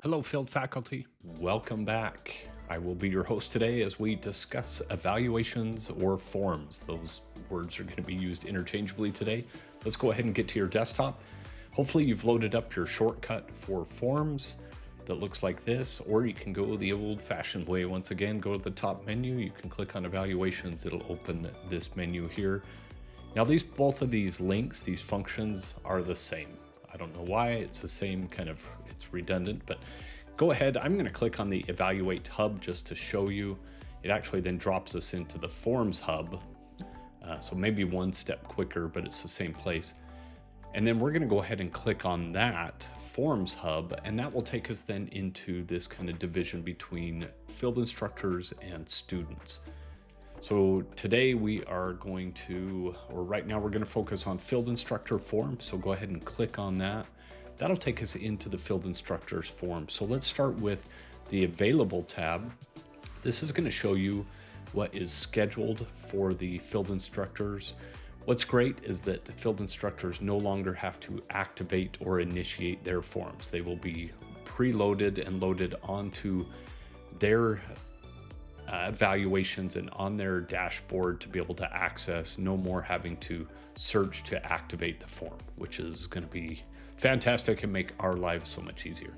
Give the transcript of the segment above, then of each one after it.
Hello, field faculty. Welcome back. I will be your host today as we discuss evaluations or forms. Those words are going to be used interchangeably today. Let's go ahead and get to your desktop. Hopefully you've loaded up your shortcut for forms that looks like this, or you can go the old-fashioned way. Once again, go to the top menu. You can click on evaluations. It'll open this menu here. Now both of these links, these functions are the same. I don't know why it's the same it's redundant, but go ahead. I'm going to click on the Evaluate hub just to show you. It actually then drops us into the Forms hub. So maybe one step quicker, but it's the same place. And then we're going to go ahead and click on that Forms hub, and that will take us then into this kind of division between field instructors and students. So today right now we're going to focus on field instructor form. So go ahead and click on that. That'll take us into the field instructors form. So let's start with the available tab. This is going to show you what is scheduled for the field instructors. What's great is that the field instructors no longer have to activate or initiate their forms. They will be preloaded and loaded onto their evaluations and on their dashboard to be able to access. No more having to search to activate the form, which is going to be fantastic and make our lives so much easier.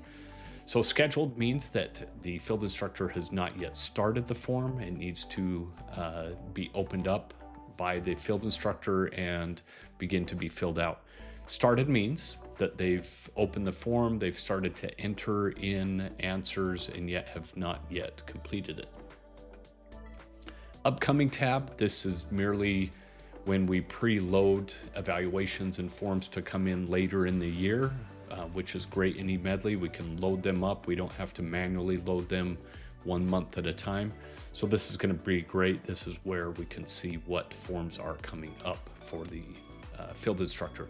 So scheduled means that the field instructor has not yet started the form. It needs to be opened up by the field instructor and begin to be filled out. Started means that they've opened the form, they've started to enter in answers, and yet have not yet completed it. Upcoming tab, this is merely when we preload evaluations and forms to come in later in the year, which is great in eMedley. We can load them up. We don't have to manually load them 1 month at a time. So this is going to be great. This is where we can see what forms are coming up for the field instructor.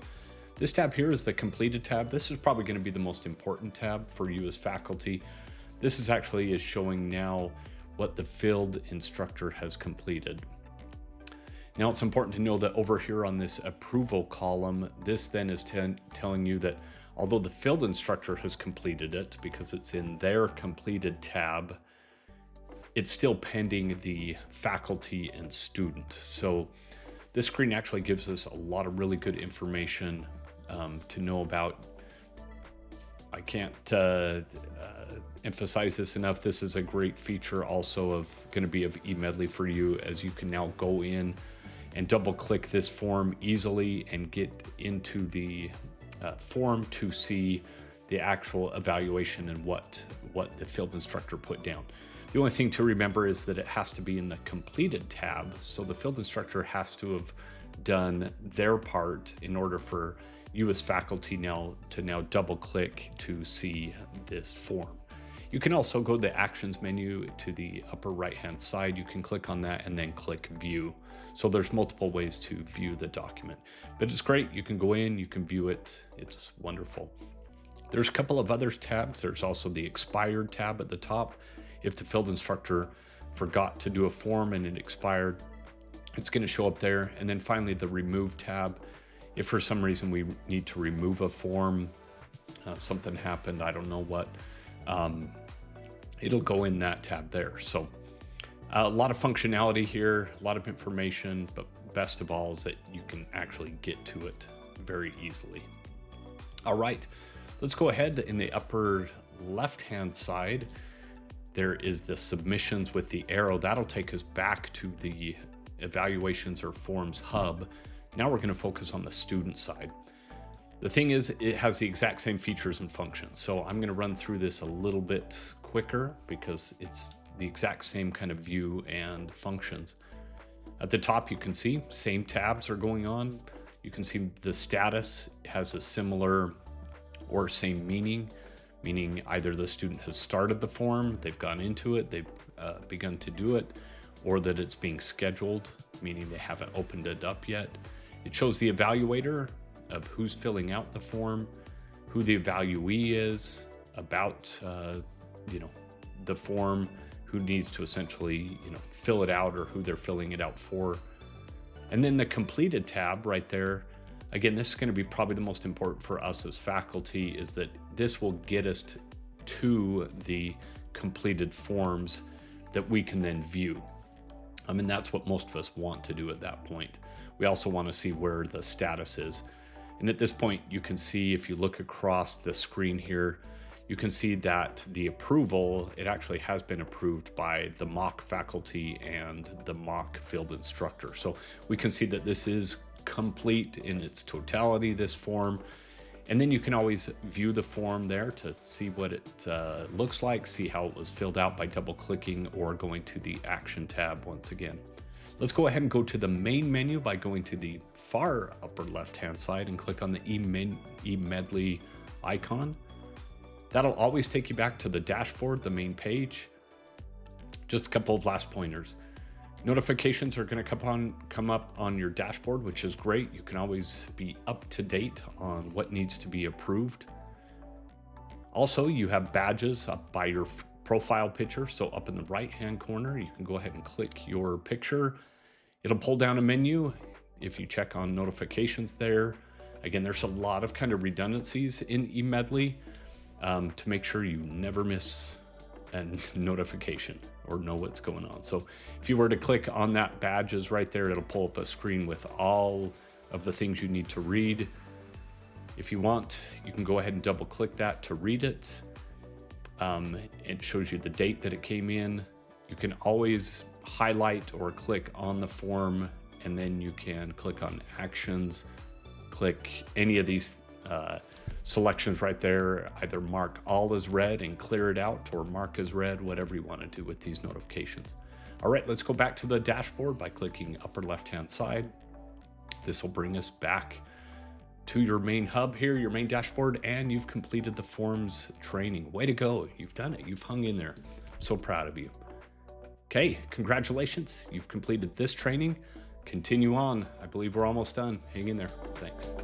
This tab here is the completed tab. This is probably going to be the most important tab for you as faculty. This is showing now what the field instructor has completed. Now it's important to know that over here on this approval column, this then is telling you that although the field instructor has completed it because it's in their completed tab, it's still pending the faculty and student. So this screen actually gives us a lot of really good information to know about. I can't emphasize this enough. This is a great feature also going to be of eMedley for you, as you can now go in and double click this form easily and get into the form to see the actual evaluation and what the field instructor put down. The only thing to remember is that it has to be in the completed tab. So the field instructor has to have done their part in order for you as faculty now double click to see this form. You can also go to the actions menu to the upper right hand side. You can click on that and then click view. So there's multiple ways to view the document, but it's great. You can go in, you can view it. It's wonderful. There's a couple of other tabs. There's also the expired tab at the top. If the field instructor forgot to do a form and it expired, it's going to show up there. And then finally the remove tab. If for some reason we need to remove a form, something happened, I don't know what, it'll go in that tab there. So a lot of functionality here, a lot of information, but best of all is that you can actually get to it very easily. All right, let's go ahead. In the upper left-hand side, there is the submissions with the arrow. That'll take us back to the evaluations or forms hub. Now we're going to focus on the student side. The thing is, it has the exact same features and functions. So I'm going to run through this a little bit quicker because it's the exact same kind of view and functions. At the top, you can see same tabs are going on. You can see the status has a similar or same meaning either the student has started the form, they've gone into it, they've begun to do it, or that it's being scheduled, meaning they haven't opened it up yet. It shows the evaluator of who's filling out the form, who the evaluee is, about the form, who needs to essentially fill it out or who they're filling it out for. And then the completed tab right there, again, this is going to be probably the most important for us as faculty, is that this will get us to the completed forms that we can then view. I mean, that's what most of us want to do at that point. We also want to see where the status is. And at this point, you can see, if you look across the screen here, you can see that the approval, it actually has been approved by the mock faculty and the mock field instructor. So we can see that this is complete in its totality, this form. And then you can always view the form there to see what it looks like, see how it was filled out by double clicking or going to the action tab once again. Let's go ahead and go to the main menu by going to the far upper left-hand side and click on the eMedley icon. That'll always take you back to the dashboard, the main page. Just a couple of last pointers. Notifications are going to come up on your dashboard, which is great. You can always be up to date on what needs to be approved. Also, you have badges up by your profile picture. So up in the right-hand corner, you can go ahead and click your picture. It'll pull down a menu if you check on notifications there. Again, there's a lot of kind of redundancies in eMedley to make sure you never miss a notification or know what's going on. So if you were to click on that badges right there, it'll pull up a screen with all of the things you need to read. If you want, you can go ahead and double click that to read it. It shows you the date that it came in. You can always highlight or click on the form, and then you can click on actions, click any of these selections right there, either mark all as read and clear it out, or mark as read, whatever you want to do with these notifications. All right, let's go back to the dashboard by clicking upper left-hand side. This will bring us back to your main hub here, your main dashboard, and you've completed the forms training. Way to go, you've done it, you've hung in there. I'm so proud of you. Okay, congratulations, you've completed this training. Continue on, I believe we're almost done. Hang in there, thanks.